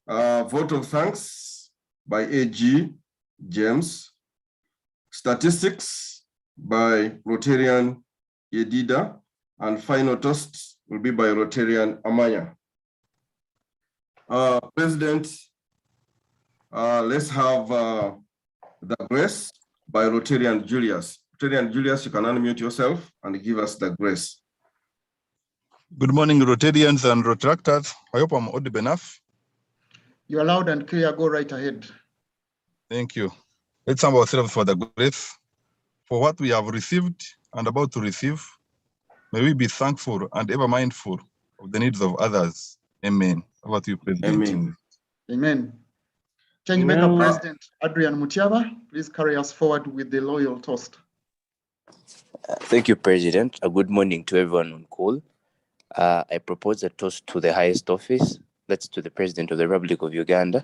Vote of thanks by AG James. Statistics by Rotarian Yedida. And final toast will be by Rotarian Amaya. President, let's have the grace by Rotarian Julius. Rotarian Julius, you can unmute yourself and give us the grace. Good morning, Rotarians and Rotractors. I hope I'm audible enough. You are loud and clear. Go right ahead. Thank you. Let's humble ourselves for the grace, for what we have received and about to receive. May we be thankful and ever mindful of the needs of others. Amen. Over to you, President. Amen. Amen. Changemaker President Adrian Mutiaba, please carry us forward with the loyal toast. Thank you, President. A good morning to everyone on call. I propose a toast to the highest office. That's to the President of the Republic of Uganda.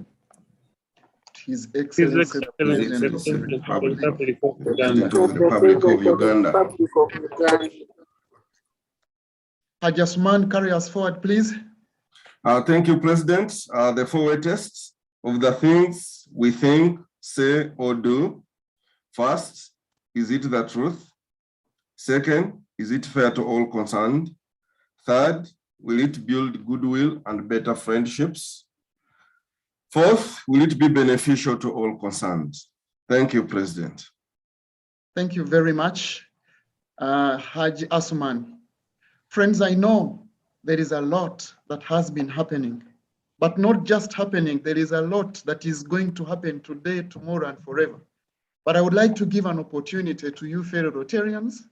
His Excellency, the President of the Republic of Uganda. Haj Asman, carry us forward, please. Thank you, President. The forward tests of the things we think, say, or do. First, is it the truth? Second, is it fair to all concerned? Third, will it build goodwill and better friendships? Fourth, will it be beneficial to all concerned? Thank you, President. Thank you very much, Haj Asman. Friends, I know there is a lot that has been happening, but not just happening, there is a lot that is going to happen today, tomorrow, and forever. But I would like to give an opportunity to you fellow Rotarians,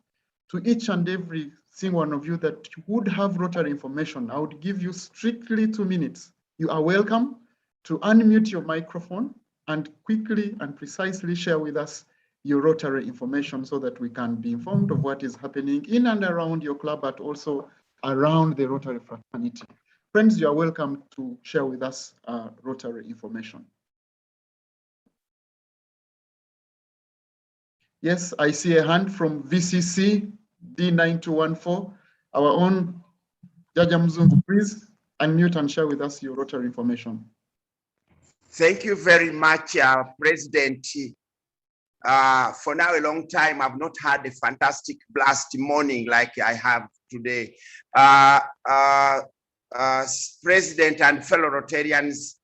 to each and every single one of you that would have Rotary information. I would give you strictly 2 minutes. You are welcome to unmute your microphone and quickly and precisely share with us your Rotary information so that we can be informed of what is happening in and around your club, but also around the Rotary fraternity. Friends, you are welcome to share with us Rotary information. Yes, I see a hand from VCC D9214. Our own Jaja Mzungu, please unmute and share with us your Rotary information. Thank you very much, President. For now, a long time, I've not had a fantastic blast morning like I have today. President and fellow Rotarians,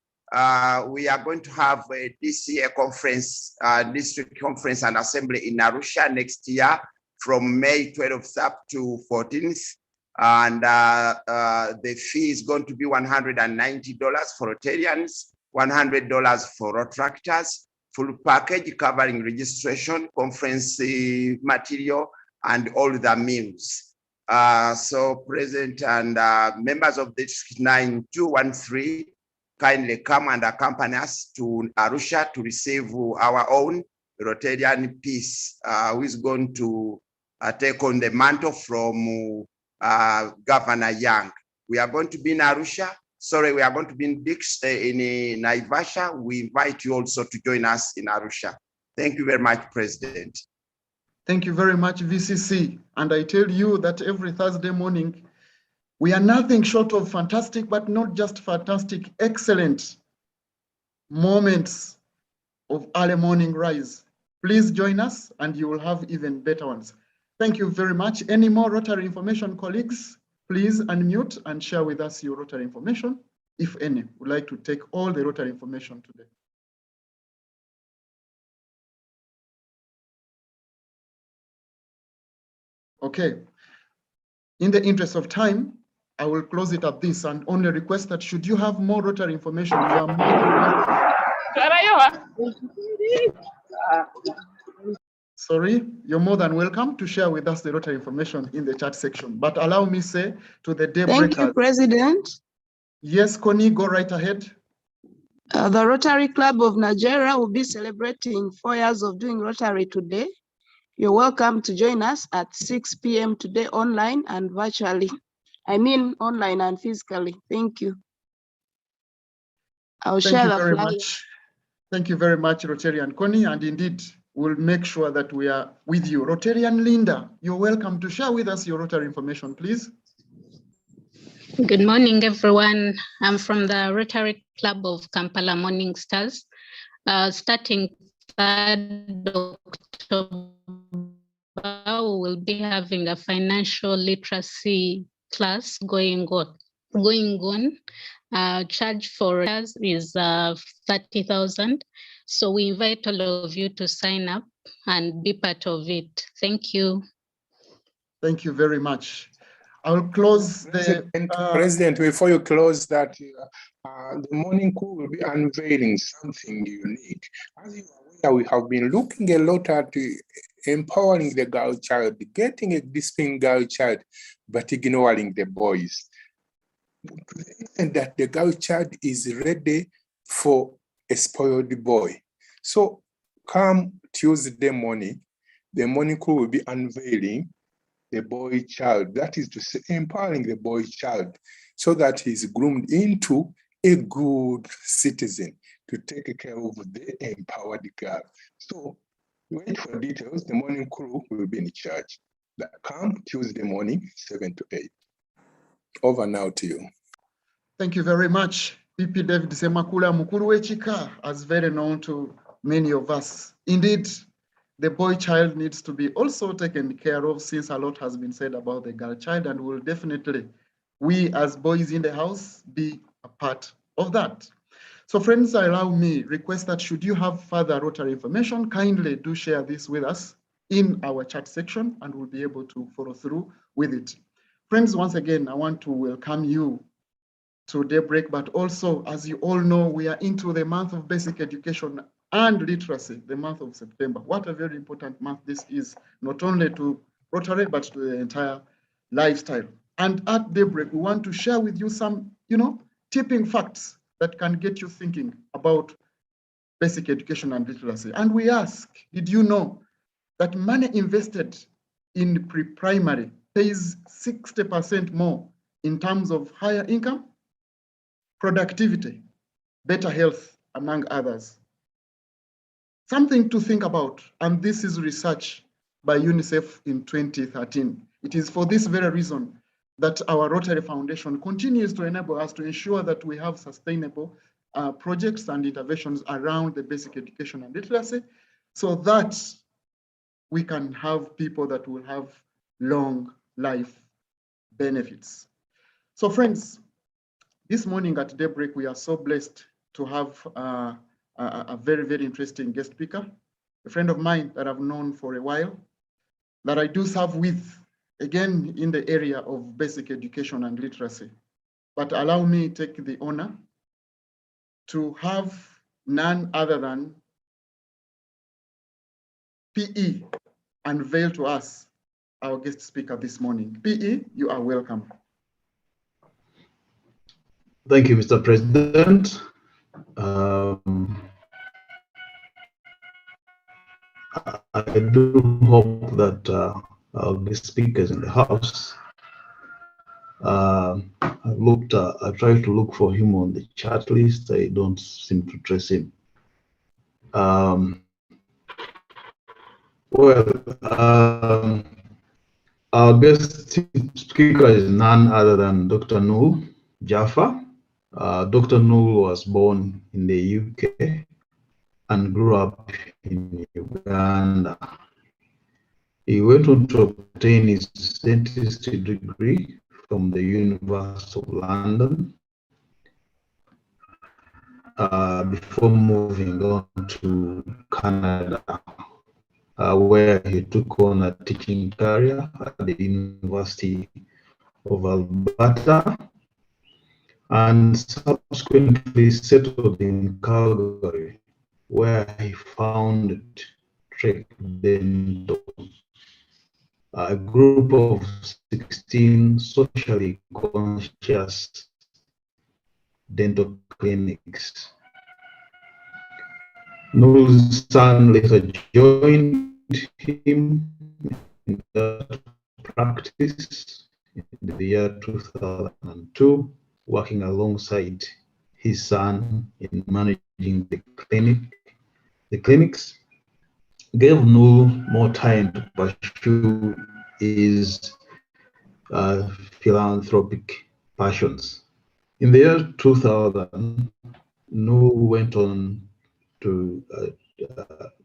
we are going to have this year conference, district conference and assembly in Arusha next year from May 12th up to 14th. And the fee is going to be $190 for Rotarians, $100 for Rotractors, full package covering registration, conference material, and all the meals. So President and members of District 9213, kindly come and accompany us to Arusha to receive our own Rotarian peace, who is going to take on the mantle from Governor Young. We are going to be in Arusha. Sorry, we are going to be in Naivasha. We invite you also to join us in Arusha. Thank you very much, President. Thank you very much, VCC. And I tell you that every Thursday morning, we are nothing short of fantastic, but not just fantastic, excellent moments of early morning rise. Please join us and you will have even better ones. Thank you very much. Any more Rotary information, colleagues? Please unmute and share with us your Rotary information, if any. Would like to take all the Rotary information today. Okay. In the interest of time, I will close it at this and only request that should you have more Rotary information, you are more than welcome. Sorry, you're more than welcome to share with us the Rotary information in the chat section. But allow me say to the day Thank you, President. Yes, Connie, go right ahead. The Rotary Club of Nigeria will be celebrating 4 years of doing Rotary today. You're welcome to join us at 6 p.m. today online and virtually. I mean online and physically. Thank you. I'll share the flyer. Thank you very much, Rotarian Connie, and indeed, we'll make sure that we are with you. Rotarian Linda, you're welcome to share with us your Rotary information, please. Good morning, everyone. I'm from the Rotary Club of Kampala Morning Stars. Starting 3rd October, we'll be having a financial literacy class going on. Charge for us is 30,000. So we invite all of you to sign up and be part of it. Thank you. Thank you very much. I will close President, before you close that, the morning crew will be unveiling something unique. As you are aware, we have been looking a lot at empowering the girl child, getting a disciplined girl child, but ignoring the boys. And that the girl child is ready for a spoiled boy. So come Tuesday morning, the morning crew will be unveiling the boy child. That is to say, empowering the boy child so that he's groomed into a good citizen to take care of the empowered girl. So wait for details. The morning crew will be in charge. Come Tuesday morning, 7 to 8. Over now to you. Thank you very much. PP David Semakula Mukuru Wechika, as very known to many of us. Indeed, the boy child needs to be also taken care of, since a lot has been said about the girl child, and will definitely, we as boys in the house, be a part of that. So friends, allow me request that should you have further Rotary information, kindly do share this with us in our chat section, and we'll be able to follow through with it. Friends, once again, I want to welcome you to Daybreak, but also, as you all know, we are into the month of basic education and literacy, the month of September. What a very important month this is, not only to Rotary, but to the entire lifestyle. And at Daybreak, we want to share with you some, tipping facts that can get you thinking about basic education and literacy. And we ask, did you know that money invested in pre-primary pays 60% more in terms of higher income, productivity, better health, among others? Something to think about, and this is research by UNICEF in 2013. It is for this very reason that our Rotary Foundation continues to enable us to ensure that we have sustainable projects and interventions around the basic education and literacy, so that we can have people that will have long life benefits. So friends, this morning at Daybreak, we are so blessed to have a very, very interesting guest speaker, a friend of mine that I've known for a while, that I do serve with, again, in the area of basic education and literacy. But allow me to take the honor to have none other than PE unveil to us our guest speaker this morning. PE, you are welcome. Thank you, Mr. President. I do hope that our guest speakers in the house, I tried to look for him on the chat list. I don't seem to trace him. Our guest speaker is none other than Dr. Noor Jaffa. Dr. Noor was born in the UK and grew up in Uganda. He went on to obtain his dentistry degree from the University of London before moving on to Canada, where he took on a teaching career at the University of Alberta and subsequently settled in Calgary, where he founded Trek Dental, a group of 16 socially conscious dental clinics. Noor's son later joined him in that practice in the year 2002, working alongside his son in managing the clinics. Gave Noor more time to pursue his philanthropic passions. In the year 2000, Nu went on to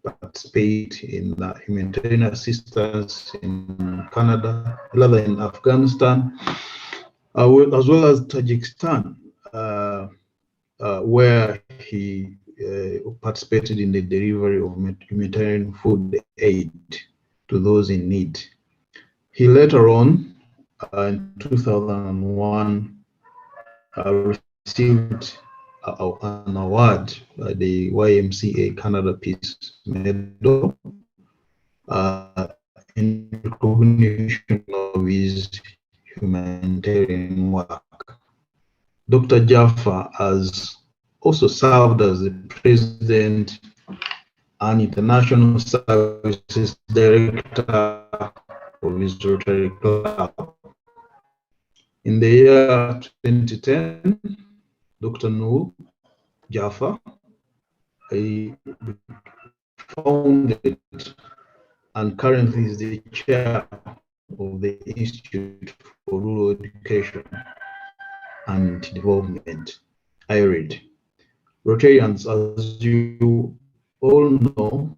participate in humanitarian assistance in Canada, rather in Afghanistan, as well as Tajikistan, where he participated in the delivery of humanitarian food aid to those in need. He later on, in 2001, received an award by the YMCA Canada Peace Medal in recognition of his humanitarian work. Dr. Jaffa has also served as the president and international services director of his Rotary Club. In the year 2010, Dr. Nu Jaffa founded and currently is the chair of the Institute for Rural Education and Development, IRED. Rotarians, as you all know,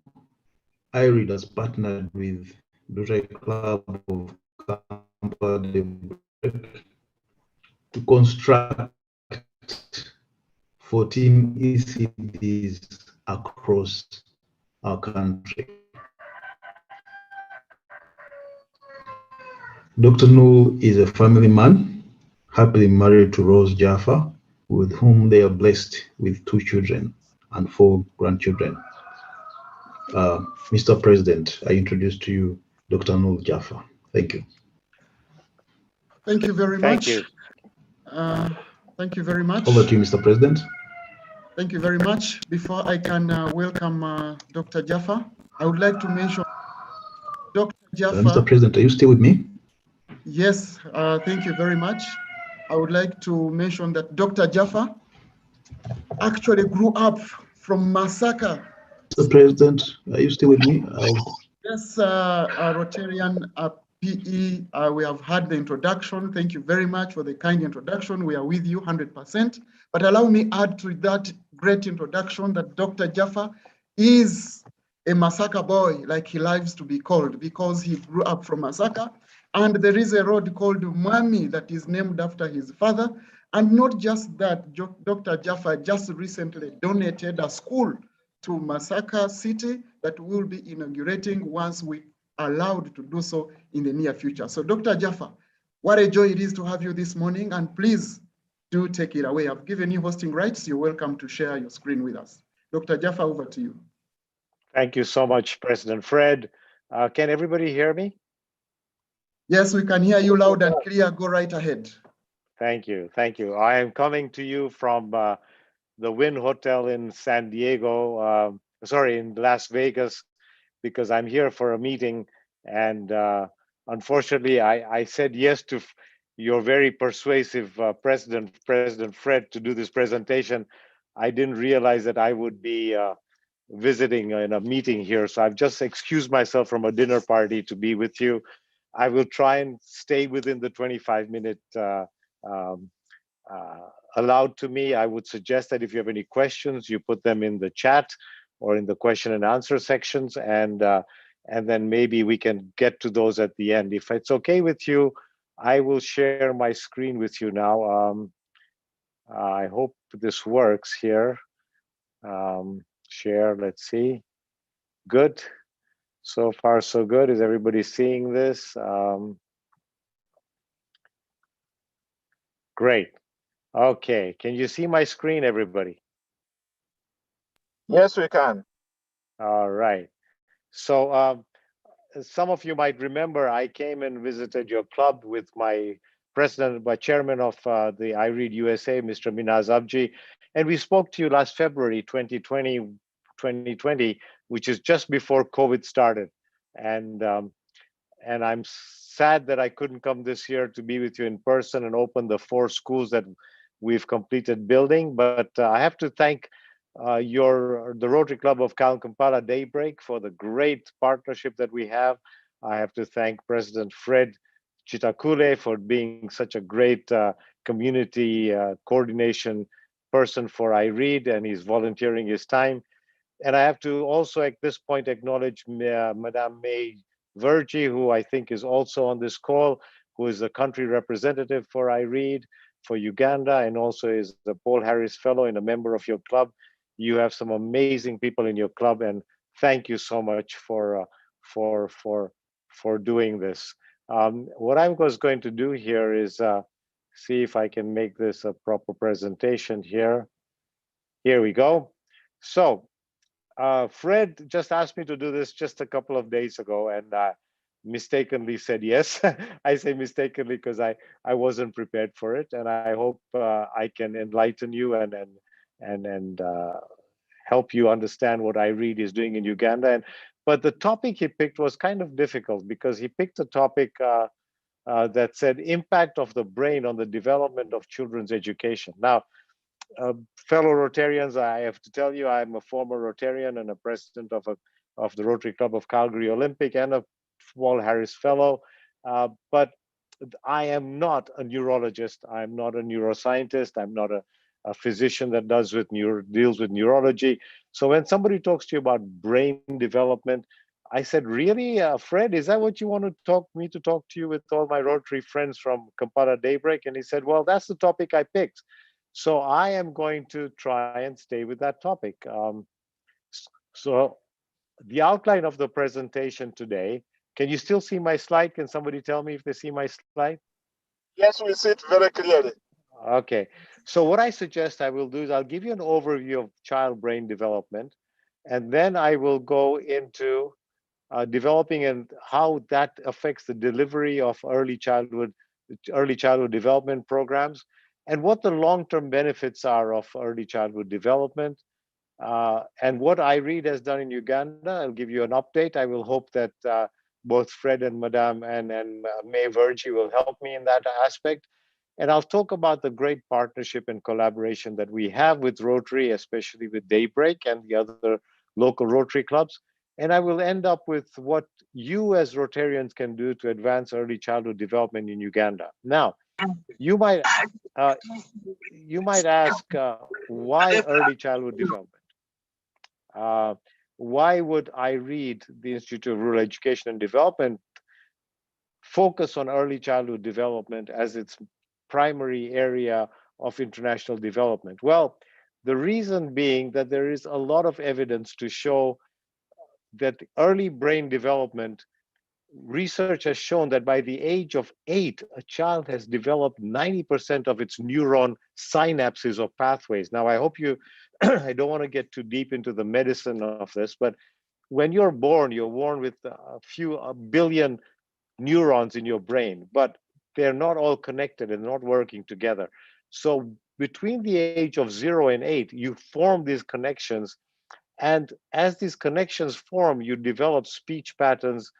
IRED has partnered with Rotary Club of Kampala to construct 14 ECDs across our country. Dr. Nu is a family man, happily married to Rose Jaffa, with whom they are blessed with 2 children and 4 grandchildren. Mr. President, I introduce to you Dr. Nu Jaffa. Thank you. Thank you very Thank much. you. Thank you very much. Over to you, Mr. President. Thank you very much. Before I can welcome Dr. Jaffa, I would like to mention Dr. Jaffa. Mr. President, are you still with me? Yes, thank you very much. I would like to mention that Dr. Jaffa actually grew up from Masaka. Mr. President, are you still with me? Yes, Rotarian PE, we have had the introduction. Thank you very much for the kind introduction. We are with you 100%. But allow me add to that great introduction that Dr. Jaffa is a Masaka boy, like he likes to be called, because he grew up from Masaka. And there is a road called Mwami that is named after his father. And not just that, Dr. Jaffa just recently donated a school to Masaka City that will be inaugurating once we are allowed to do so in the near future. So Dr. Jaffa, what a joy it is to have you this morning, and please do take it away. I've given you hosting rights. You're welcome to share your screen with us. Dr. Jaffa, over to you. Thank you so much, President Fred. Can everybody hear me? Yes, we can hear you loud and clear. Go right ahead. Thank you. Thank you. I am coming to you from the Wynn Hotel in San Diego, in Las Vegas, because I'm here for a meeting. And unfortunately, I said yes to your very persuasive President Fred, to do this presentation. I didn't realize that I would be visiting in a meeting here. So I've just excused myself from a dinner party to be with you. I will try and stay within the 25-minute allowed to me. I would suggest that if you have any questions, you put them in the chat or in the question and answer sections, and then maybe we can get to those at the end. If it's okay with you, I will share my screen with you now. I hope this works here. Share, let's see. Good. So far, so good. Is everybody seeing this? Great. Okay, can you see my screen, everybody? Yes, we can. All right. So some of you might remember I came and visited your club with my chairman of the IREAD USA, Mr. Minaz Abji, and we spoke to you last February 2020, which is just before COVID started. And I'm sad that I couldn't come this year to be with you in person and open the 4 schools that we've completed building. But I have to thank the Rotary Club of Kampala Daybreak for the great partnership that we have. I have to thank President Fred Chitakule for being such a great community coordination person for IREAD, and he's volunteering his time. And I have to also at this point acknowledge Madame May Virgie, who I think is also on this call, who is a country representative for IREAD for Uganda, and also is the Paul Harris Fellow and a member of your club. You have some amazing people in your club, and thank you so much for doing this. What I was going to do here is see if I can make this a proper presentation here. Here we go. So Fred just asked me to do this just a couple of days ago, and mistakenly said yes. I say mistakenly because I wasn't prepared for it, and I hope I can enlighten you and help you understand what IREAD is doing in Uganda. But the topic he picked was kind of difficult because he picked a topic that said impact of the brain on the development of children's education. Now, fellow Rotarians, I have to tell you, I'm a former Rotarian and a president of the Rotary Club of Calgary Olympic and a Paul Harris Fellow. But I am not a neurologist. I'm not a neuroscientist. I'm not a physician that deals with neurology. So when somebody talks to you about brain development, I said, really, Fred, is that what you want to talk to you with all my Rotary friends from Kampala Daybreak? And he said, well, that's the topic I picked. So I am going to try and stay with that topic. So the outline of the presentation today, can you still see my slide? Can somebody tell me if they see my slide? Yes, we see it very clearly. Okay, so what I suggest I will do is I'll give you an overview of child brain development, and then I will go into developing and how that affects the delivery of early childhood development programs, and what the long-term benefits are of early childhood development, and what IREAD has done in Uganda. I'll give you an update. I will hope that both Fred and Madame and May Virgie will help me in that aspect. And I'll talk about the great partnership and collaboration that we have with Rotary, especially with Daybreak and the other local Rotary clubs. And I will end up with what you as Rotarians can do to advance early childhood development in Uganda. Now, you might ask, why early childhood development? Why would IREAD, the Institute of Rural Education and Development, focus on early childhood development as its primary area of international development? Well, the reason being that there is a lot of evidence to show that early brain development, research has shown that by the age of 8, a child has developed 90% of its neuron synapses or pathways. Now, I hope I don't want to get too deep into the medicine of this, but when you're born with a billion neurons in your brain, but they're not all connected and not working together. So between the age of 0 and 8, you form these connections. And as these connections form, you develop speech patterns.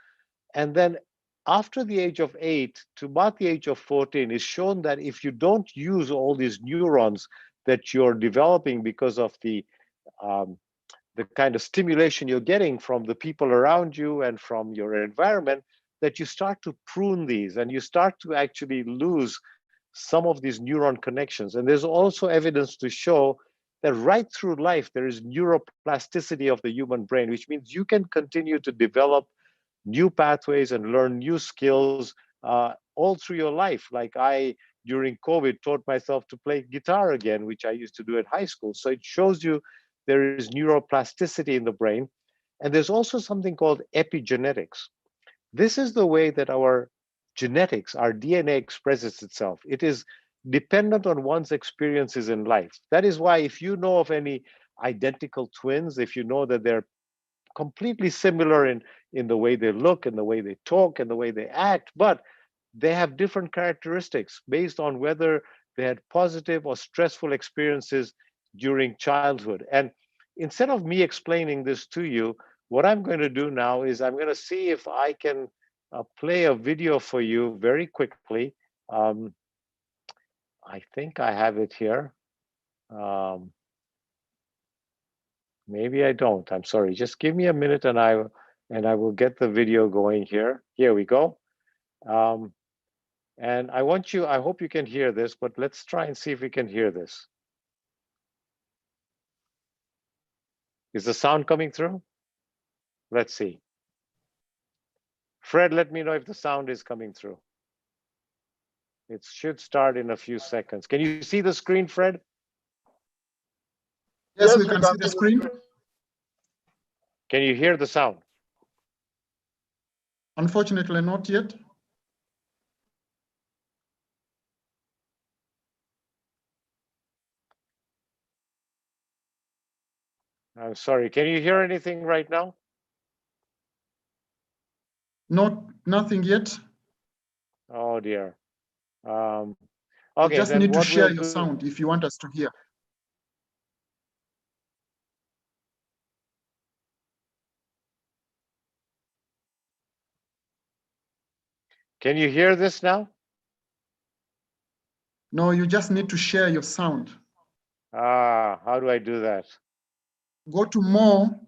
And then after the age of 8 to about the age of 14, it's shown that if you don't use all these neurons that you're developing because of the kind of stimulation you're getting from the people around you and from your environment, that you start to prune these and you start to actually lose some of these neuron connections. And there's also evidence to show that right through life, there is neuroplasticity of the human brain, which means you can continue to develop new pathways and learn new skills all through your life. Like I, during COVID, taught myself to play guitar again, which I used to do at high school. So it shows you there is neuroplasticity in the brain. And there's also something called epigenetics. This is the way that our genetics, our DNA expresses itself. It is dependent on one's experiences in life. That is why if you know of any identical twins, if you know that they're completely similar in the way they look and the way they talk and the way they act, but they have different characteristics based on whether they had positive or stressful experiences during childhood. And instead of me explaining this to you, what I'm going to do now is I'm going to see if I can play a video for you very quickly. I think I have it here. Maybe I don't. I'm sorry. Just give me a minute and I will get the video going here. Here we go. And I hope you can hear this, but let's try and see if we can hear this. Is the sound coming through? Let's see. Fred, let me know if the sound is coming through. It should start in a few seconds. Can you see the screen, Fred? Yes, we can see the screen. Can you hear the sound? Unfortunately, not yet. I'm sorry. Can you hear anything right now? Nothing yet. Oh dear. You Okay, just then need to what share we'll your do. sound if you want us to hear. Can you hear this now? No, you just need to share your sound. How do I do that? Go to more.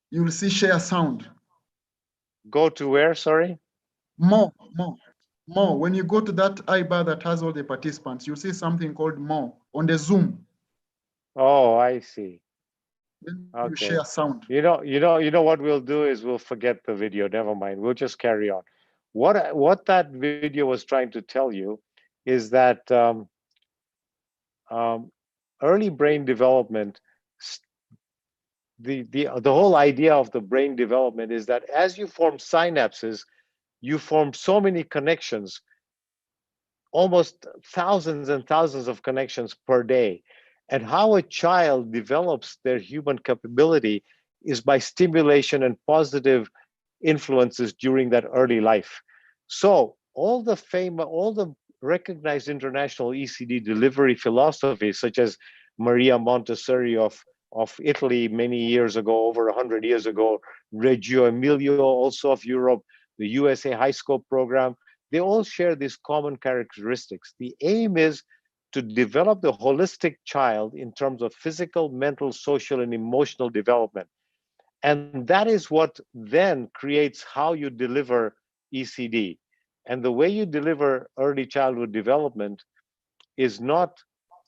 You will see share sound. Go to where, sorry? More. When you go to that eye bar that has all the participants, you'll see something called more on the Zoom. Oh, I see. Then you Okay. share sound. You know what we'll do is we'll forget the video. Never mind. We'll just carry on. What that video was trying to tell you is that early brain development, the whole idea of the brain development is that as you form synapses, you form so many connections, almost thousands and thousands of connections per day. And how a child develops their human capability is by stimulation and positive influences during that early life. So all the recognized international ECD delivery philosophies, such as Maria Montessori of Italy many years ago, over 100 years ago, Reggio Emilio also of Europe, the USA High Scope program, they all share these common characteristics. The aim is to develop the holistic child in terms of physical, mental, social, and emotional development. And that is what then creates how you deliver ECD. And the way you deliver early childhood development is not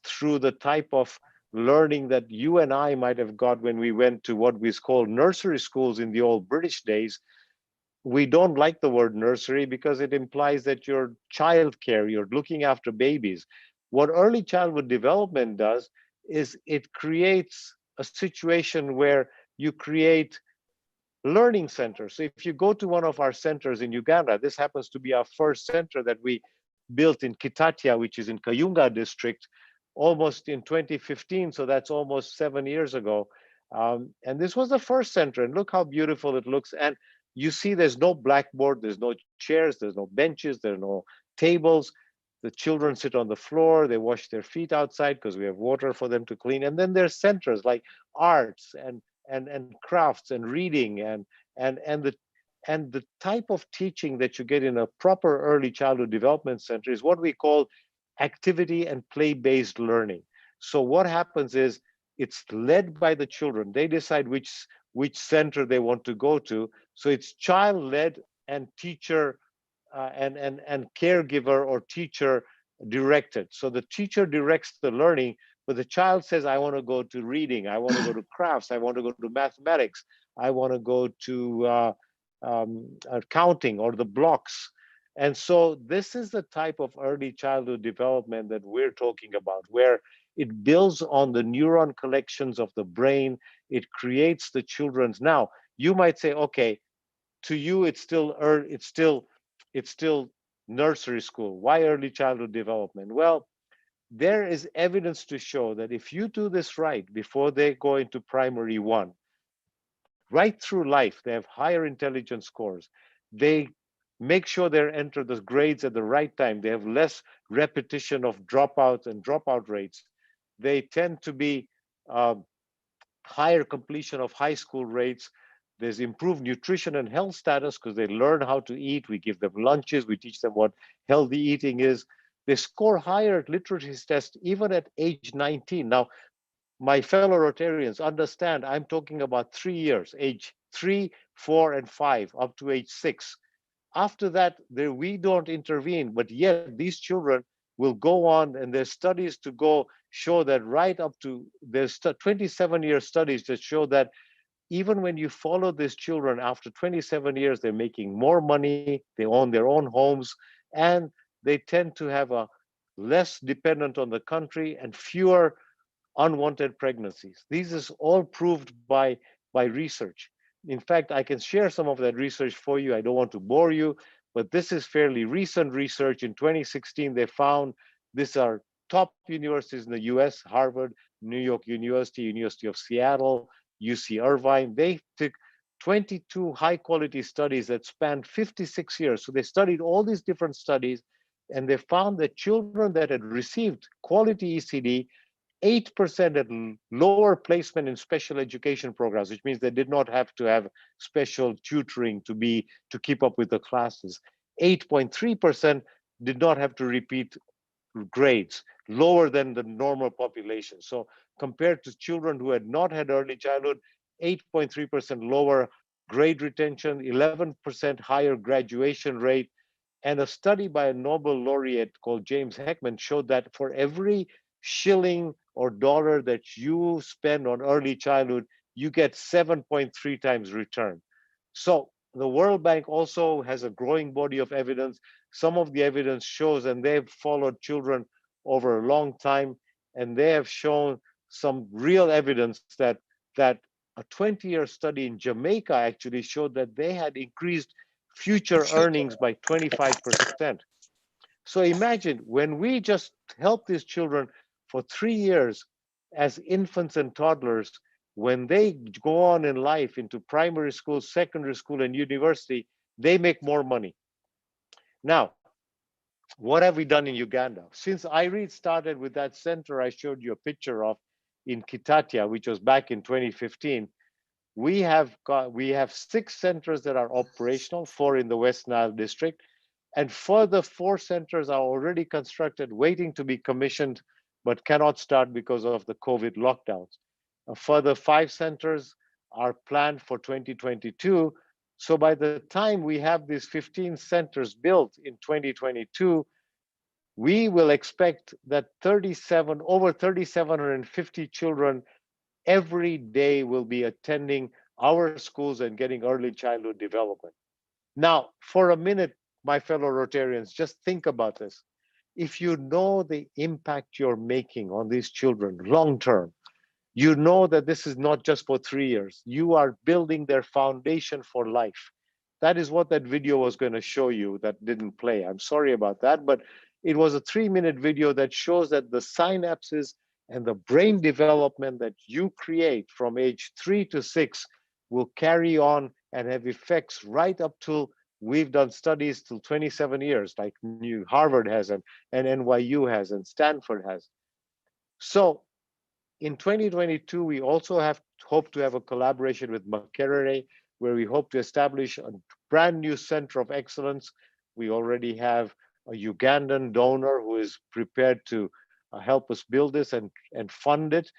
through the type of learning that you and I might have got when we went to what we call nursery schools in the old British days. We don't like the word nursery because it implies that you're childcare, you're looking after babies. What early childhood development does is it creates a situation where you create learning centers. So if you go to one of our centers in Uganda, this happens to be our first center that we built in Kitatia, which is in Kayunga district, almost in 2015. So that's almost 7 years ago. And this was the first center, and look how beautiful it looks. And you see there's no blackboard, there's no chairs, there's no benches, there are no tables. The children sit on the floor, they wash their feet outside because we have water for them to clean. And then there's centers like arts and crafts and reading and the type of teaching that you get in a proper early childhood development center is what we call activity and play-based learning. So what happens is it's led by the children. They decide which center they want to go to. So it's child-led and teacher and caregiver or teacher directed. So the teacher directs the learning, but the child says, I want to go to reading, I want to go to crafts, I want to go to mathematics, I want to go to accounting or the blocks. And so this is the type of early childhood development that we're talking about, where it builds on the neuron collections of the brain. It creates the children's. Now, you might say, okay, to you, it's still nursery school. Why early childhood development? Well, there is evidence to show that if you do this right before they go into primary one, right through life, they have higher intelligence scores. They make sure they enter the grades at the right time. They have less repetition of dropouts and dropout rates. They tend to be higher completion of high school rates. There's improved nutrition and health status because they learn how to eat. We give them lunches. We teach them what healthy eating is. They score higher at literacy tests even at age 19. Now, my fellow Rotarians understand I'm talking about 3 years, age 3, 4, and 5, up to age 6. After that, we don't intervene, but yet these children will go on, and there's studies to go show that right up to, there's 27-year studies that show that even when you follow these children, after 27 years, they're making more money, they own their own homes, and they tend to have a less dependent on the country and fewer unwanted pregnancies. This is all proved by research. In fact, I can share some of that research for you. I don't want to bore you, but this is fairly recent research. In 2016, they found these are top universities in the US, Harvard, New York University, University of Seattle, UC Irvine. They took 22 high quality studies that spanned 56 years. So they studied all these different studies, and they found that children that had received quality ECD 8% at lower placement in special education programs, which means they did not have to have special tutoring to keep up with the classes. 8.3% did not have to repeat grades, lower than the normal population. So compared to children who had not had early childhood, 8.3% lower grade retention, 11% higher graduation rate. And a study by a Nobel laureate called James Heckman showed that for every shilling or dollar that you spend on early childhood, you get 7.3 times return. So the World Bank also has a growing body of evidence. Some of the evidence shows, and they've followed children over a long time, and they have shown some real evidence that a 20-year study in Jamaica actually showed that they had increased future earnings by 25%. So imagine when we just help these children for 3 years as infants and toddlers, when they go on in life into primary school, secondary school, and university, they make more money. Now, what have we done in Uganda? Since IREAD started with that center I showed you a picture of in Kitatia, which was back in 2015, we have 6 centers that are operational, 4 in the West Nile district, and further 4 centers are already constructed, waiting to be commissioned, but cannot start because of the COVID lockdowns. A further 5 centers are planned for 2022. So by the time we have these 15 centers built in 2022, we will expect that over 3,750 children every day will be attending our schools and getting early childhood development. Now, for a minute, my fellow Rotarians, just think about this. If you know the impact you're making on these children long term, you know that this is not just for 3 years. You are building their foundation for life. That is what that video was going to show you that didn't play. I'm sorry about that, but it was a 3-minute video that shows that the synapses and the brain development that you create from age 3 to 6 will carry on and have effects right up till we've done studies till 27 years, like Harvard has and NYU has and Stanford has. So in 2022, we also hope to have a collaboration with Makerere, where we hope to establish a brand new center of excellence. We already have a Ugandan donor who is prepared to help us build this and fund it,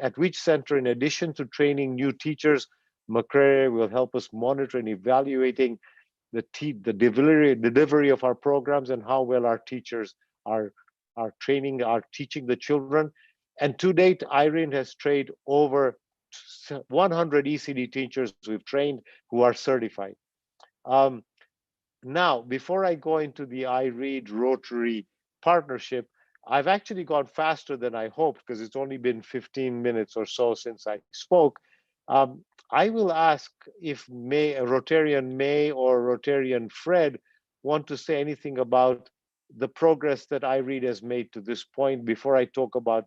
at which center, in addition to training new teachers, Makerere will help us monitor and evaluating the delivery of our programs and how well our teachers are teaching the children. And to date, IREAD has trained over 100 ECD teachers we've trained who are certified. Now, before I go into the IREAD Rotary partnership, I've actually gone faster than I hoped because it's only been 15 minutes or so since I spoke. I will ask if Rotarian May or Rotarian Fred want to say anything about the progress that IREAD has made to this point before I talk about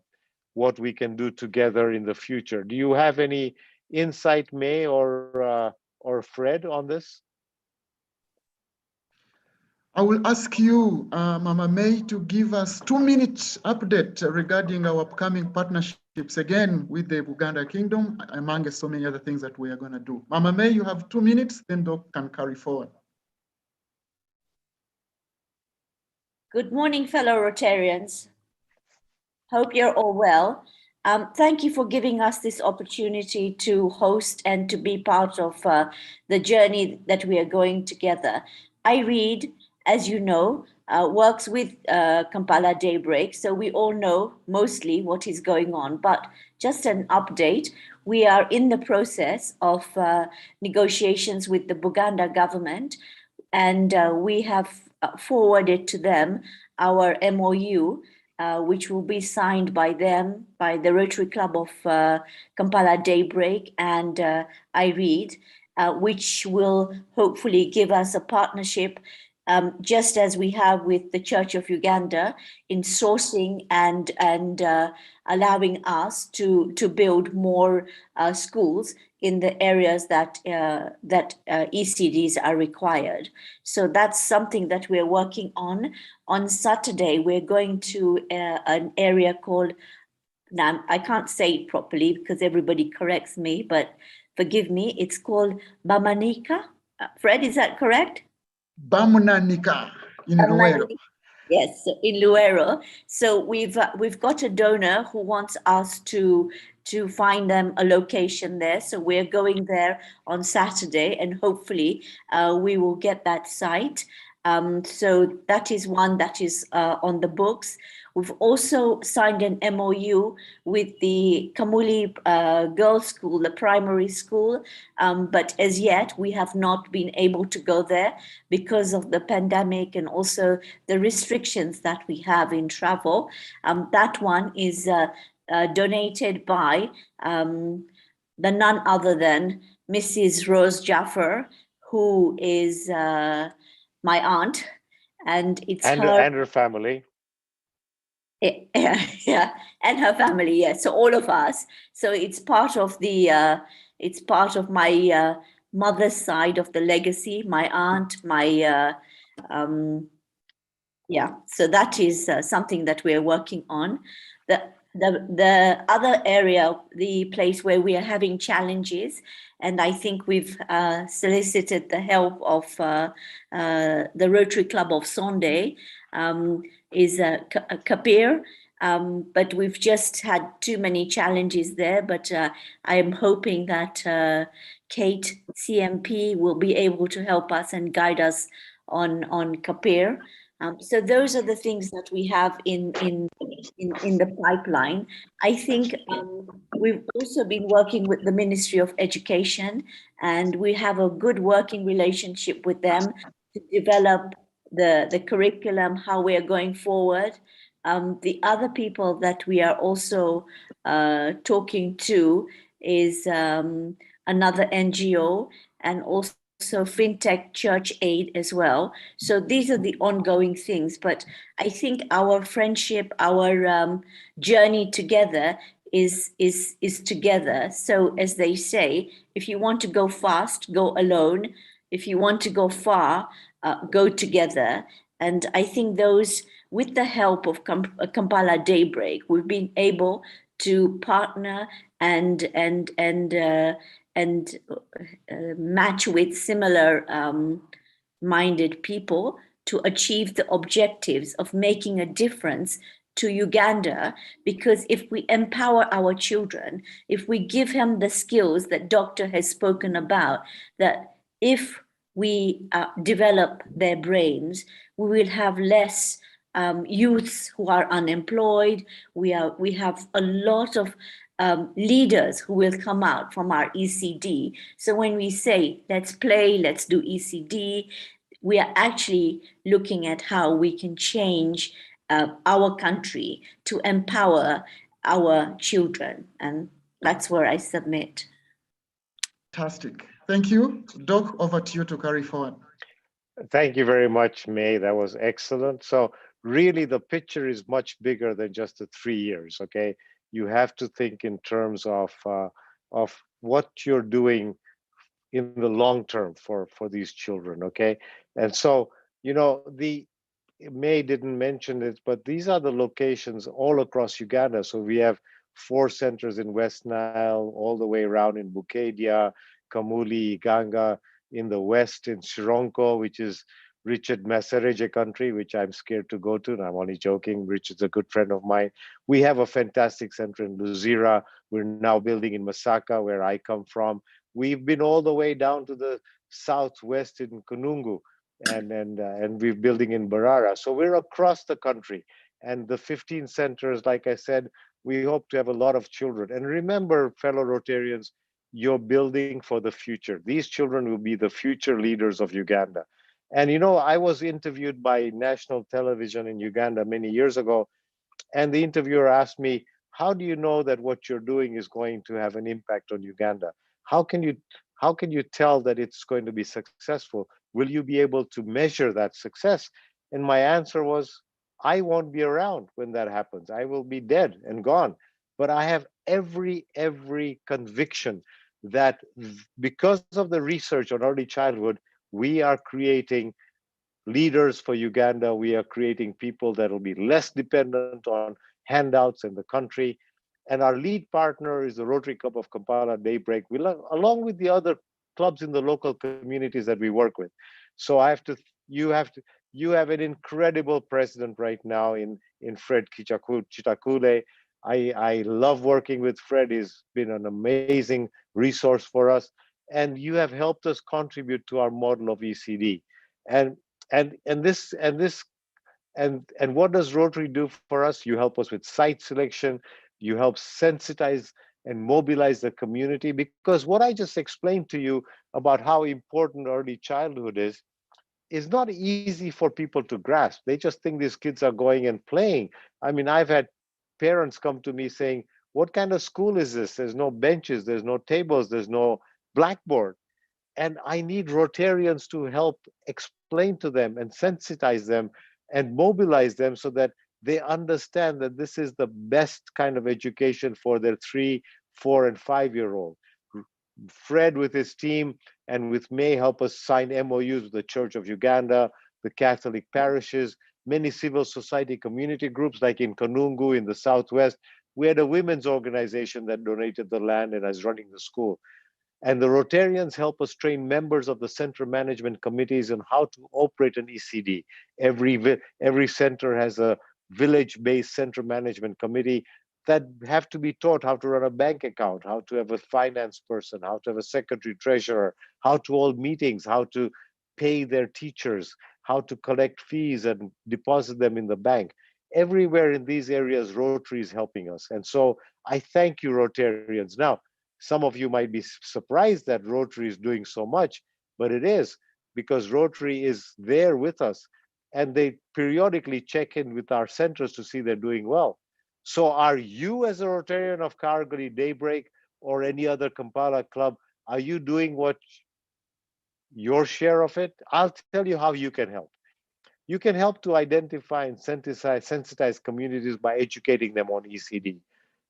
what we can do together in the future. Do you have any insight, May or Fred, on this? I will ask you, Mama May, to give us 2-minute update regarding our upcoming partnerships again with the Buganda Kingdom, among so many other things that we are going to do. Mama May, you have 2 minutes, then Doc can carry forward. Good morning, fellow Rotarians. Hope you're all well. Thank you for giving us this opportunity to host and to be part of the journey that we are going together. I read, as you know, works with Kampala Daybreak, so we all know mostly what is going on. But just an update, we are in the process of negotiations with the Buganda government, and we have forwarded to them our MOU, which will be signed by them, by the Rotary Club of Kampala Daybreak and I Read, which will hopefully give us a partnership, just as we have with the Church of Uganda, in sourcing and allowing us to build more schools in the areas that ECDs are required. So that's something that we're working on. On Saturday, we're going to an area called, now I can't say it properly because everybody corrects me, but forgive me, it's called Bamanika. Fred, is that correct? Bamunanika in Luero. Yes, in Luero. So we've got a donor who wants us to find them a location there. So we're going there on Saturday, and hopefully we will get that site. So that is one that is on the books. We've also signed an MOU with the Kamuli Girls' School, the primary school, but as yet we have not been able to go there because of the pandemic and also the restrictions that we have in travel. That one is donated by the none other than Mrs. Rose Jaffer, who is my aunt, and it's and her family. Yeah, and her family. Yeah, so all of us. So it's part of the. It's part of my mother's side of the legacy. My aunt, my. Yeah, so that is something that we're working on. The other area, the place where we are having challenges, and I think we've solicited the help of the Rotary Club of Sunday, is Kapir. But we've just had too many challenges there. But I am hoping that Kate CMP will be able to help us and guide us on Kapir. So those are the things that we have in the pipeline. I think we've also been working with the Ministry of Education, and we have a good working relationship with them to develop the curriculum, how we are going forward. The other people that we are also talking to is another NGO, and also FinTech Church Aid as well. So these are the ongoing things. But I think our friendship, our journey together is together. So as they say, if you want to go fast, go alone. If you want to go far, go together. And I think those, with the help of Kampala Daybreak, we've been able to partner and match with similar minded people to achieve the objectives of making a difference to Uganda. Because if we empower our children, if we give them the skills that Doctor has spoken about, that if we develop their brains, we will have less youths who are unemployed. We have a lot of leaders who will come out from our ECD. So when we say, let's play, let's do ECD, we are actually looking at how we can change our country to empower our children. And that's where I submit. Fantastic. Thank you. Doc, over to you to carry forward. Thank you very much, May. That was excellent. So really the picture is much bigger than just the 3 years, okay? You have to think in terms of what you're doing in the long term for these children, okay? And so, you know, May didn't mention it, but these are the locations all across Uganda. So we have 4 centers in West Nile, all the way around in Bukedia, Kamuli, Ganga, in the west in Shironko, which is Richard Masereje country, which I'm scared to go to, and I'm only joking. Richard's a good friend of mine. We have a fantastic center in Luzira. We're now building in Masaka, where I come from. We've been all the way down to the southwest in Kunungu, and we're building in Barara. So we're across the country. And the 15 centers, like I said, we hope to have a lot of children. And remember, fellow Rotarians, you're building for the future. These children will be the future leaders of Uganda. And you know, I was interviewed by national television in Uganda many years ago, and the interviewer asked me, how do you know that what you're doing is going to have an impact on Uganda? How can you tell that it's going to be successful? Will you be able to measure that success? And my answer was, I won't be around when that happens. I will be dead and gone. But I have every conviction that because of the research on early childhood, we are creating leaders for Uganda. We are creating people that will be less dependent on handouts in the country. And our lead partner is the Rotary Club of Kampala Daybreak, along with the other clubs in the local communities that we work with. So you have an incredible president right now in Fred Chitakule. I love working with Fred. He's been an amazing resource for us. And you have helped us contribute to our model of ECD. And what does Rotary do for us? You help us with site selection. You help sensitize and mobilize the community, because what I just explained to you about how important early childhood is not easy for people to grasp. They just think these kids are going and playing. I mean, I've had parents come to me saying, what kind of school is this? There's no benches, there's no tables, there's no blackboard. And I need Rotarians to help explain to them and sensitize them and mobilize them so that they understand that this is the best kind of education for their 3, 4, and 5-year-old. Fred with his team and with May help us sign MOUs with the Church of Uganda, the Catholic parishes, many civil society community groups like in Kanungu in the Southwest. We had a women's organization that donated the land and is running the school. And the Rotarians help us train members of the center management committees on how to operate an ECD. Every center has a village-based center management committee that have to be taught how to run a bank account, how to have a finance person, how to have a secretary treasurer, how to hold meetings, how to pay their teachers, how to collect fees and deposit them in the bank. Everywhere in these areas, Rotary is helping us. And so I thank you, Rotarians. Now, some of you might be surprised that Rotary is doing so much, but it is, because Rotary is there with us and they periodically check in with our centers to see they're doing well. So are you, as a Rotarian of Kargali Daybreak or any other Kampala club, are you doing what your share of it? I'll tell you how you can help. You can help to identify and sensitize communities by educating them on ECD.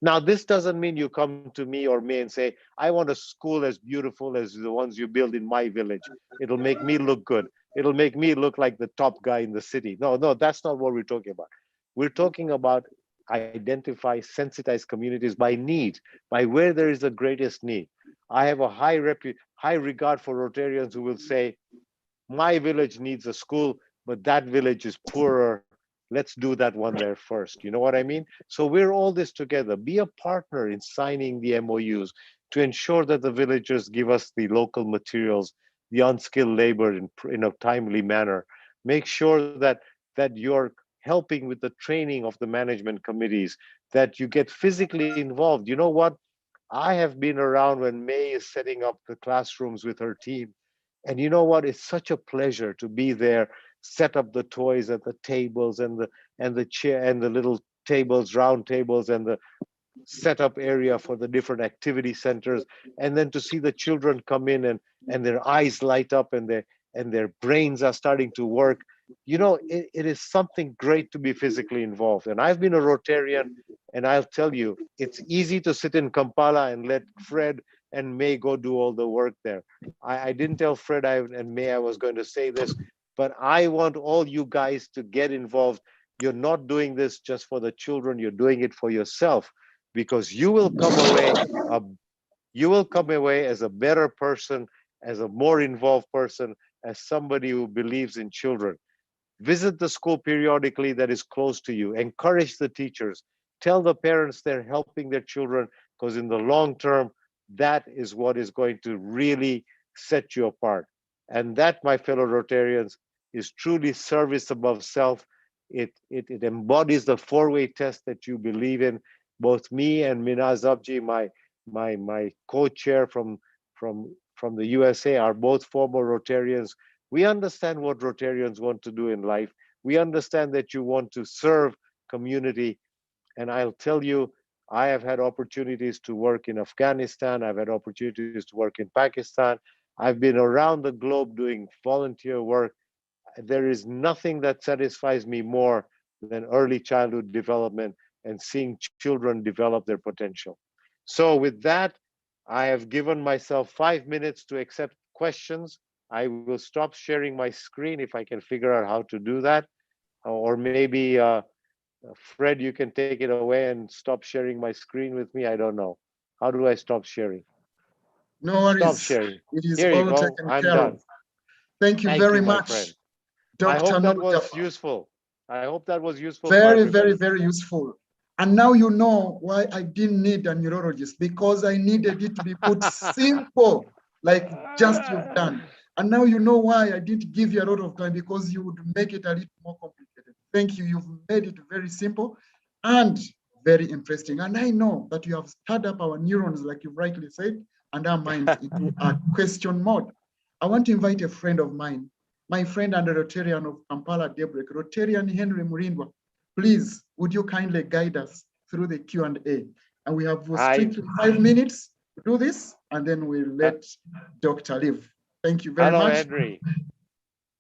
Now, this doesn't mean you come to me or me and say, I want a school as beautiful as the ones you build in my village. It'll make me look good. It'll make me look like the top guy in the city. No, that's not what we're talking about. We're talking about identify, sensitize communities by need, by where there is the greatest need. I have a high regard for Rotarians who will say, my village needs a school, but that village is poorer. Let's do that one there first. You know what I mean? So we're all this together. Be a partner in signing the MOUs to ensure that the villagers give us the local materials, the unskilled labor in a timely manner. Make sure that you're helping with the training of the management committees, that you get physically involved. You know what? I have been around when May is setting up the classrooms with her team. And you know what? It's such a pleasure to be there, set up the toys at the tables and the chair and the little tables, round tables, and the setup area for the different activity centers, and then to see the children come in and their eyes light up and their brains are starting to work. You know, it is something great to be physically involved. And I've been a Rotarian, and I'll tell you, it's easy to sit in Kampala and let Fred and May go do all the work there. I didn't tell Fred and May I was going to say this, but I want all you guys to get involved. You're not doing this just for the children, you're doing it for yourself, because you will come away as a better person, as a more involved person, as somebody who believes in children. Visit the school periodically that is close to you. Encourage the teachers. Tell the parents they're helping their children, because in the long term, that is what is going to really set you apart. And that, my fellow Rotarians, is truly service above self. It embodies the four-way test that you believe in. Both me and Minaz Abji, my co-chair from the USA, are both former Rotarians. We understand what Rotarians want to do in life. We understand that you want to serve community. And I'll tell you, I have had opportunities to work in Afghanistan. I've had opportunities to work in Pakistan. I've been around the globe doing volunteer work. There is nothing that satisfies me more than early childhood development and seeing children develop their potential. So with that, I have given myself 5 minutes to accept questions. I will stop sharing my screen if I can figure out how to do that. Or maybe Fred, you can take it away and stop sharing my screen with me. I don't know. How do I stop sharing? No worries. Stop sharing. It is Here you all go. taken I'm care done. of. Thank you Thank very you, my much, friend. Dr. I hope that was Nurjafar. useful. I hope that was useful for Very, everybody. very useful. And now you know why I didn't need a neurologist, because I needed it to be put simple, like just you've done. And now you know why I didn't give you a lot of time, because you would make it a little more complicated. Thank you. You've made it very simple and very interesting. And I know that you have stirred up our neurons, like you rightly said, and our minds into a question mode. I want to invite a friend of mine, my friend and a Rotarian of Kampala Daybreak, Rotarian Henry Murindwa. Please, would you kindly guide us through the Q&A? And we have strictly 5 minutes to do this, and then we'll let Dr. leave. Thank you very Hello, much. Henry.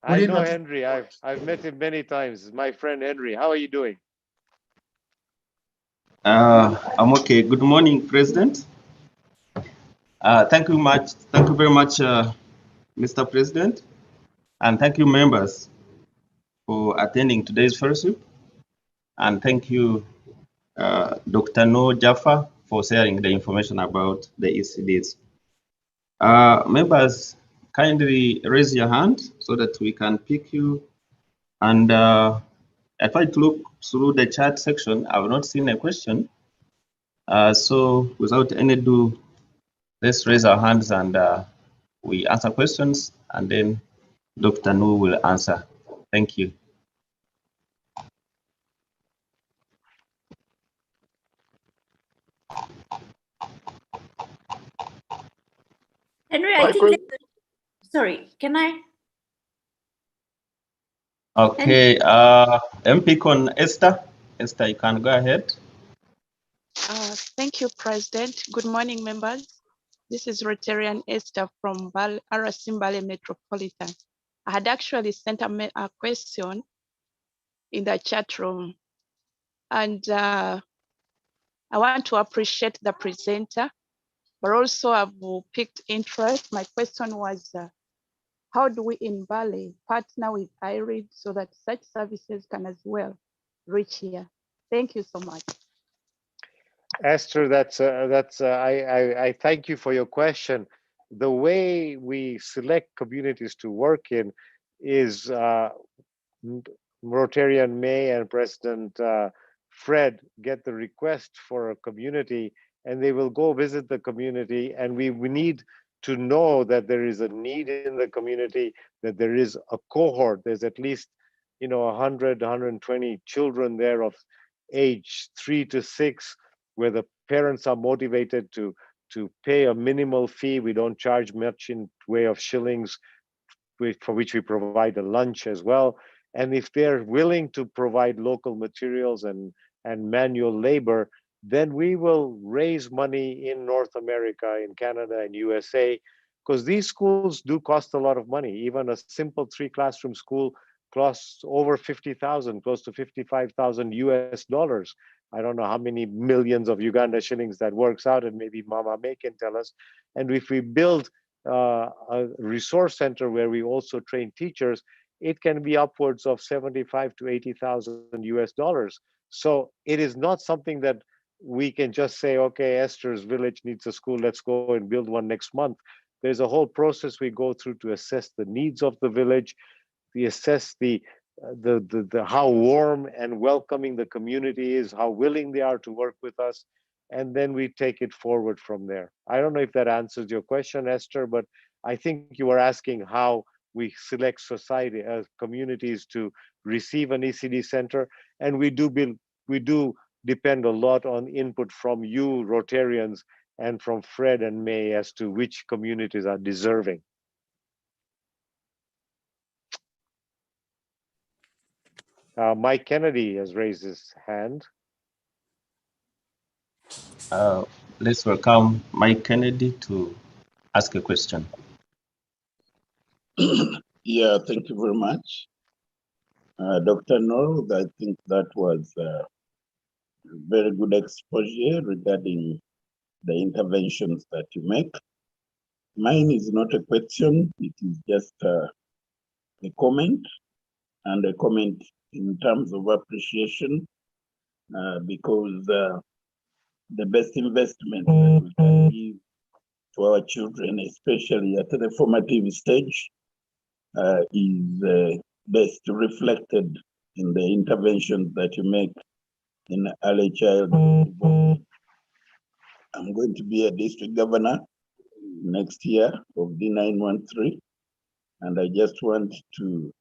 I know Henry. I've met him many times. My friend Henry. How are you doing? I'm okay. Good morning, President. Thank you much. Thank you very much, Mr. President, and thank you, members, for attending today's fellowship. And thank you, Dr. Noor Jaffa, for sharing the information about the ECDs. Members, kindly raise your hand so that we can pick you. And I tried to look through the chat section. I've not seen a question. So without any ado, let's raise our hands and we answer questions, and then Dr. Nu will answer. Thank you. Henry, I think sorry, can I? Okay, MP Con Esther. Esther, you can go ahead. Thank you, President. Good morning, members. This is Rotarian Esther from Arasim Metropolitan. I had actually sent a question in the chat room, and I want to appreciate the presenter, but also I've picked interest. My question was, how do we in Bali partner with IRID so that such services can as well reach here? Thank you so much. Esther, I thank you for your question. The way we select communities to work in is Rotarian May and President Fred get the request for a community, and they will go visit the community, and we need to know that there is a need in the community, that there is a cohort. There's at least 100, 120 children there of age 3 to 6, where the parents are motivated to pay a minimal fee. We don't charge much in way of shillings, for which we provide a lunch as well. And if they're willing to provide local materials and manual labor, then we will raise money in North America, in Canada and USA, because these schools do cost a lot of money. Even a simple 3-classroom school costs over 50,000, close to 55,000 US dollars. I don't know how many millions of Uganda shillings that works out, and maybe Mama May can tell us. And if we build a resource center where we also train teachers, it can be upwards of 75 to 80,000 US dollars. So it is not something that we can just say, okay, Esther's village needs a school, let's go and build one next month. There's a whole process we go through to assess the needs of the village. We assess how warm and welcoming the community is, how willing they are to work with us, and then we take it forward from there. I don't know if that answers your question, Esther, but I think you were asking how we select society as communities to receive an ECD center, and we do depend a lot on input from you Rotarians and from Fred and May as to which communities are deserving. Mike Kennedy has raised his hand. Let's welcome Mike Kennedy to ask a question. Yeah, thank you very much. Dr. Noor, I think that was a very good exposure regarding the interventions that you make. Mine is not a question, it is just a comment, and a comment in terms of appreciation, because the best investment that we can give to our children, especially at the formative stage, is best reflected in the interventions that you make in early childhood development. I'm going to be a district governor next year of D913, and I just want to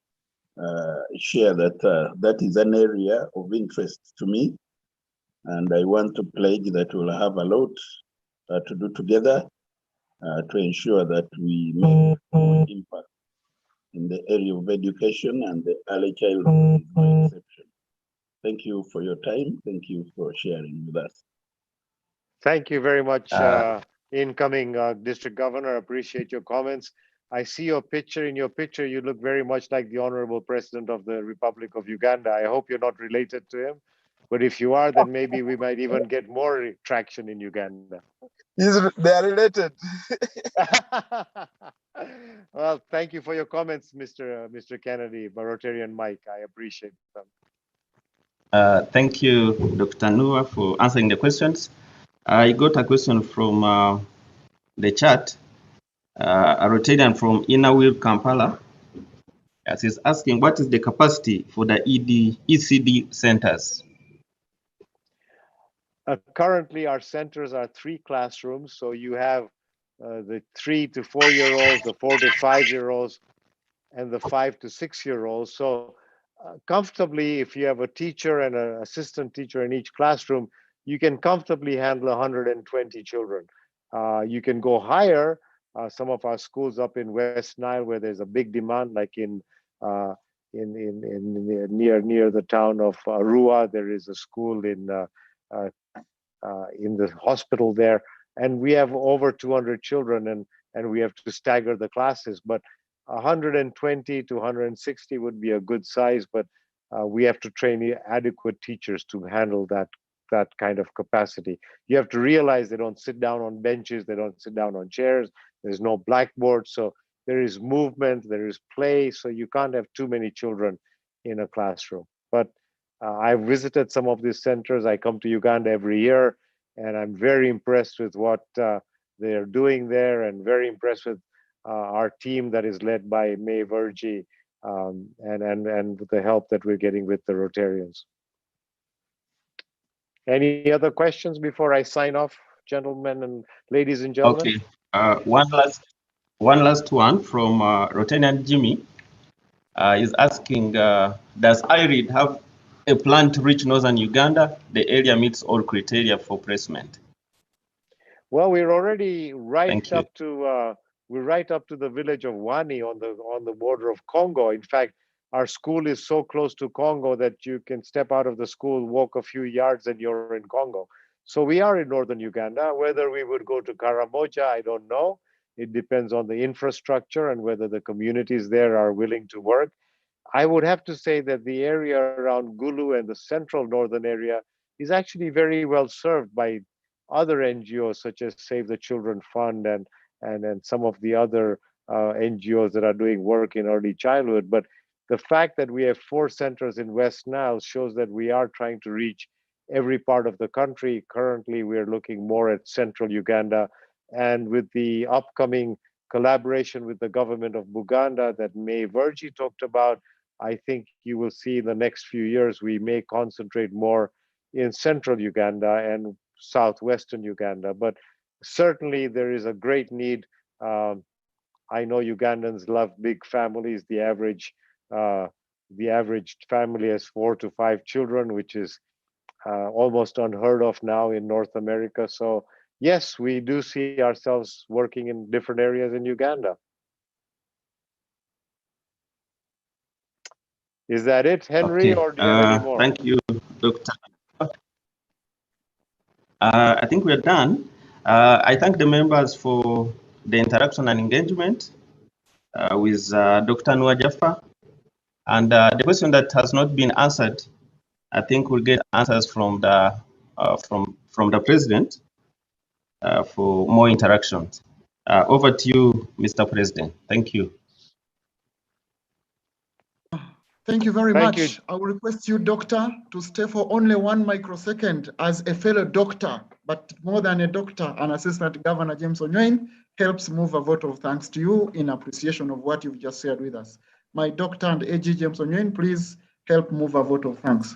share that that is an area of interest to me, and I want to pledge that we'll have a lot to do together to ensure that we make more impact in the area of education, and the early childhood is no exception. Thank you for your time. Thank you for sharing with us. Thank you very much, incoming district governor. Appreciate your comments. I see your picture. In your picture, you look very much like the Honorable President of the Republic of Uganda. I hope you're not related to him, but if you are, then maybe we might even get more traction in Uganda. They are related. Well, thank you for your comments, Mr. Kennedy, Rotarian Mike. I appreciate them. Thank you, Dr. Noor, for answering the questions. I got a question from the chat. A Rotarian from Innerville, Kampala, as is asking, what is the capacity for the ECD centers? Currently, our centers are 3 classrooms. So you have the 3 to 4-year-olds, the 4 to 5-year-olds, and the 5 to 6-year-olds. So comfortably, if you have a teacher and an assistant teacher in each classroom, you can comfortably handle 120 children. You can go higher. Some of our schools up in West Nile, where there's a big demand, like near the town of Arua, there is a school in the hospital there, and we have over 200 children, and we have to stagger the classes. But 120 to 160 would be a good size, but we have to train adequate teachers to handle that kind of capacity. You have to realize they don't sit down on benches, they don't sit down on chairs, there's no blackboard, so there is movement, there is play, so you can't have too many children in a classroom. But I've visited some of these centers. I come to Uganda every year, and I'm very impressed with what they're doing there, and very impressed with our team that is led by May Virgie, and the help that we're getting with the Rotarians. Any other questions before I sign off, gentlemen and ladies and gentlemen? Okay, one last one from Rotarian Jimmy is asking, does IRID have a plan to reach northern Uganda? The area meets all criteria for placement. Well, we're already right up to the village of Wani on the border of Congo. In fact, our school is so close to Congo that you can step out of the school, walk a few yards, and you're in Congo. So we are in northern Uganda. Whether we would go to Karamoja, I don't know. It depends on the infrastructure and whether the communities there are willing to work. I would have to say that the area around Gulu and the central northern area is actually very well served by other NGOs such as Save the Children Fund and some of the other NGOs that are doing work in early childhood. But the fact that we have 4 centers in West Nile shows that we are trying to reach every part of the country. Currently, we're looking more at central Uganda, and with the upcoming collaboration with the government of Buganda that May Virgie talked about. I think you will see in the next few years, we may concentrate more in central Uganda and southwestern Uganda. But certainly there is a great need. I know Ugandans love big families. The average family has 4 to 5 children, which is almost unheard of now in North America. So yes, we do see ourselves working in different areas in Uganda. Is that it, Henry, Okay. or do you have any more? Thank you, Dr. I think we're done. I thank the members for the interaction and engagement with Dr. Noor Jaffa. And the question that has not been answered, I think we'll get answers from the president for more interactions. Over to you, Mr. President. Thank you. Thank you very Thank much. you. I will request you, Doctor, to stay for only 1 microsecond as a fellow doctor, but more than a doctor, an Assistant Governor James Onyuen helps move a vote of thanks to you in appreciation of what you've just shared with us. My doctor and AG James Onyuen, please help move a vote of thanks.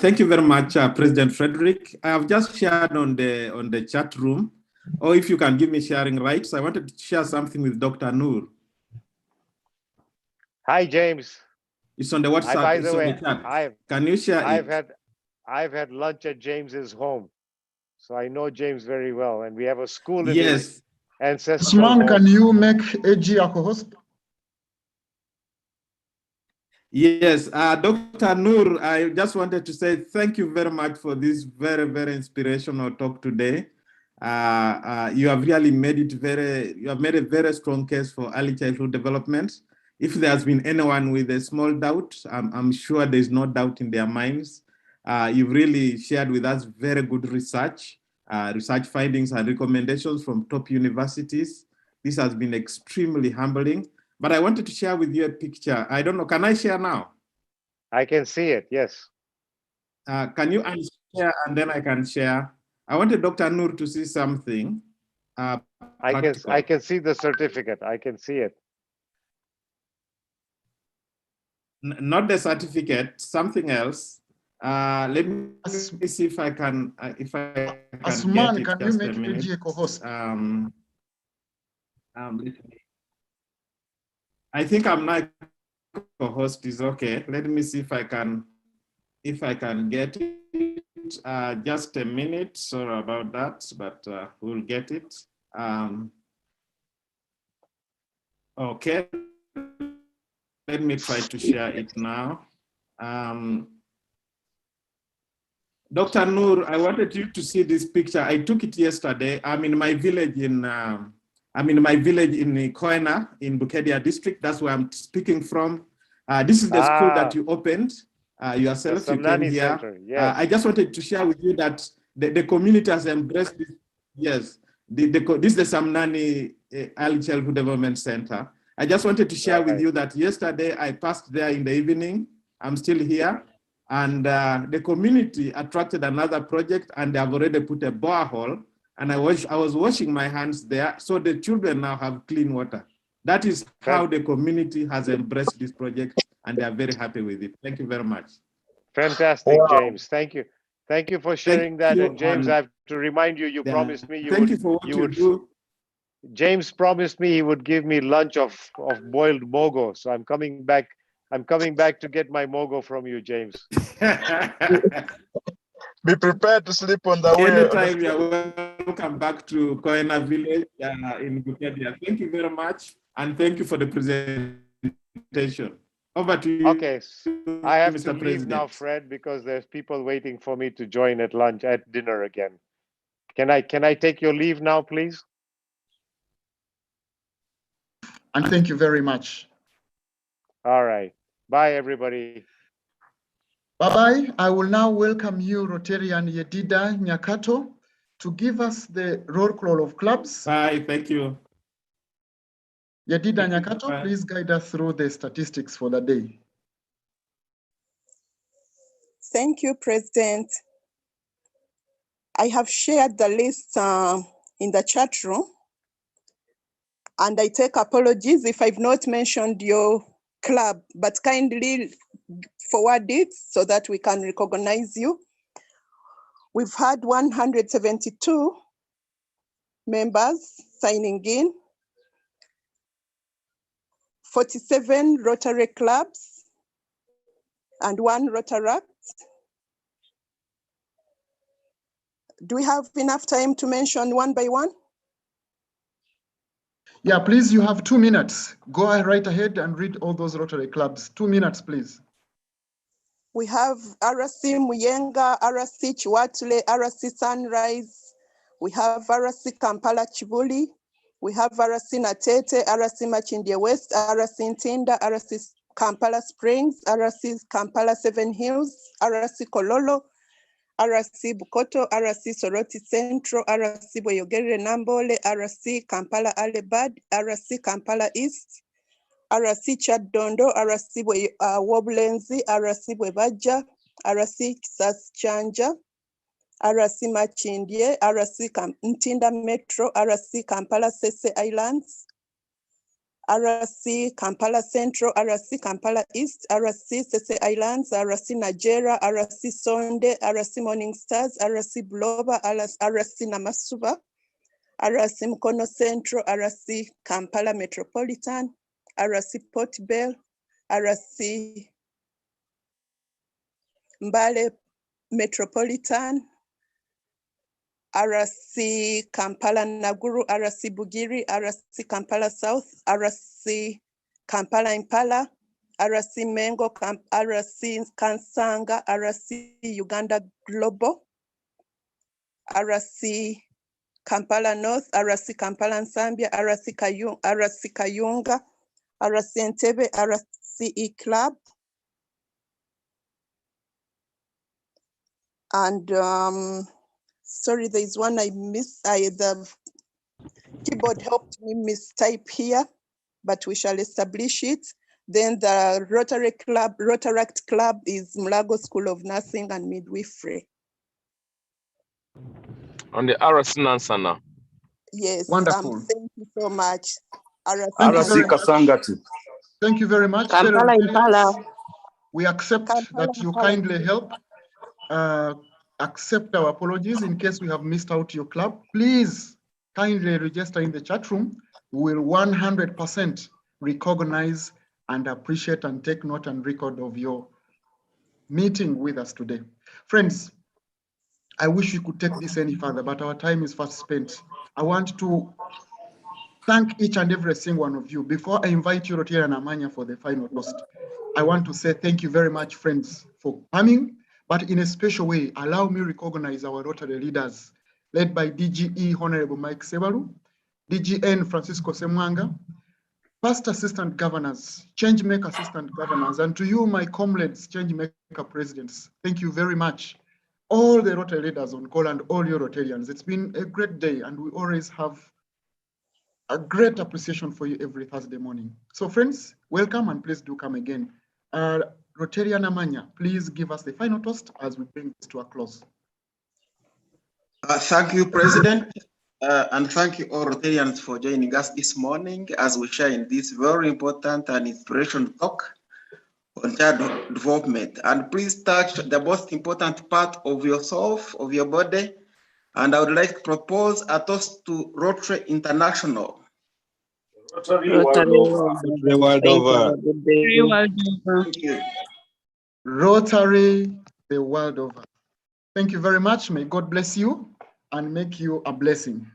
Thank you very much, President Frederick. I have just shared on the chat room, or if you can give me sharing rights, I wanted to share something with Dr. Noor. Hi, James. It's on the WhatsApp. By the way, on the chat. Can you share it? I've had lunch at James's home, so I know James very well, and we have a school in Yes. his ancestral Usman, home. can you make AG a co-host? Yes, Dr. Noor, I just wanted to say thank you very much for this very, very inspirational talk today. You have really made a very strong case for early childhood development. If there has been anyone with a small doubt, I'm sure there's no doubt in their minds. You've really shared with us very good research findings and recommendations from top universities. This has been extremely humbling. But I wanted to share with you a picture. I don't know, can I share now? I can see it, yes. Can you unshare and then I can share? I wanted Dr. Noor to see something. I can see the certificate. I can see it. Not the certificate, something else. Let me see if I can. Asman, can you make AG a co-host? I think I'm not co-host is okay. Let me see if I can get it. Just a minute. Sorry about that, but we'll get it. Okay. Let me try to share it now. Dr. Noor, I wanted you to see this picture. I took it yesterday. I'm in my village in Koena in Bukedia district. That's where I'm speaking from. This is the school that you opened yourself. You came here. Center, yes. I just wanted to share with you that the community has embraced this. Yes, this is the Samnani Early Childhood Development Center. I just wanted to share with you that yesterday I passed there in the evening. I'm still here. And the community attracted another project and they have already put a borehole. And I was washing my hands there. So the children now have clean water. That is how the community has embraced this project and they are very happy with it. Thank you very much. Fantastic, wow. James. Thank you. Thank you for sharing that. And James, I have to remind you, you promised me you would. For what you do. James promised me he would give me lunch of boiled mogo. So I'm coming back. I'm coming back to get my mogo from you, James. Be prepared to sleep on the way. Anytime you're welcome back to Koena village in Bukedia. Thank you very much. And thank you for the presentation. Over to you. Okay, I have Mr. to leave President. now, Fred, because there's people waiting for me to join at dinner again. Can I take your leave now, please? And thank you very much. All right. Bye, everybody. Bye-bye. I will now welcome you, Rotarian Yedida Nyakato, to give us the roll call of clubs. Bye, thank you. Yedida Nyakato, please guide us through the statistics for the day. Thank you, President. I have shared the list in the chat room. And I take apologies if I've not mentioned your club, but kindly forward it so that we can recognize you. We've had 172 members signing in, 47 Rotary clubs, and 1 Rotaract. Do we have enough time to mention one by one? Yeah, please, you have 2 minutes. Go right ahead and read all those Rotary clubs. 2 minutes, please. We have RC Muyenga, RC Chiwatule, RC Sunrise. We have RC Kampala Chibuli. We have RC Natete, RC Machindie West, RC Ntinda, RC Kampala Springs, RC Kampala Seven Hills, RC Kololo, RC Bukoto, RC Soroti Central, RC Boyogere Nambole, RC Kampala Alebad, RC Kampala East, RC Chadondo, RC Woblenzi, RC Bwebaja, RC Kisas Chanja, RC Machindie, RC Ntinda Metro, RC Kampala Sese Islands, RC Kampala Central, RC Kampala East, RC Sese Islands, RC Nigeria, RC Sonde, RC Morning Stars, RC Bloba, RC Namasuba, RC Mukono Central, RC Kampala Metropolitan, RC Port Bell, RC Mbale Metropolitan, RC Kampala Naguru, RC Bugiri, RC Kampala South, RC Kampala Impala, RC Mengo, RC Kansanga, RC Uganda Global, RC Kampala North, RC Kampala Zambia, RC Kayunga, RC Entebbe, RC E Club, and sorry, there's one I missed. The keyboard helped me mistype here, but we shall establish it. Then the Rotary Club, Rotaract Club is Mulago School of Nursing and Midwifery. On the RC Nansana. Yes, Wonderful. thank you so much. RC Kasangati. Thank you very much. Kampala Impala. We accept that you kindly help. Accept our apologies in case we have missed out your club. Please kindly register in the chat room. We will 100% recognize and appreciate and take note and record of your meeting with us today. Friends, I wish we could take this any further, but our time is fast spent. I want to thank each and every single one of you. Before I invite you, Rotary and Amanya, for the final toast, I want to say thank you very much, friends, for coming. But in a special way, allow me to recognize our Rotary leaders, led by DGE Honorable Mike Sebalu, DGN Francisco Semwanga, Past Assistant Governors, Changemaker Assistant Governors, and to you, my comrades, Changemaker Presidents, thank you very much. All the Rotary leaders on call and all your Rotarians. It's been a great day, and we always have a great appreciation for you every Thursday morning. So friends, welcome and please do come again. Rotarian Amanya, please give us the final toast as we bring this to a close. Thank you, President, and thank you all Rotarians for joining us this morning as we share in this very important and inspirational talk on child development. And please touch the most important part of yourself, of your body. And I would like to propose a toast to Rotary International. Rotary world over. Thank you. Rotary the world over. Thank you very much. May God bless you and make you a blessing.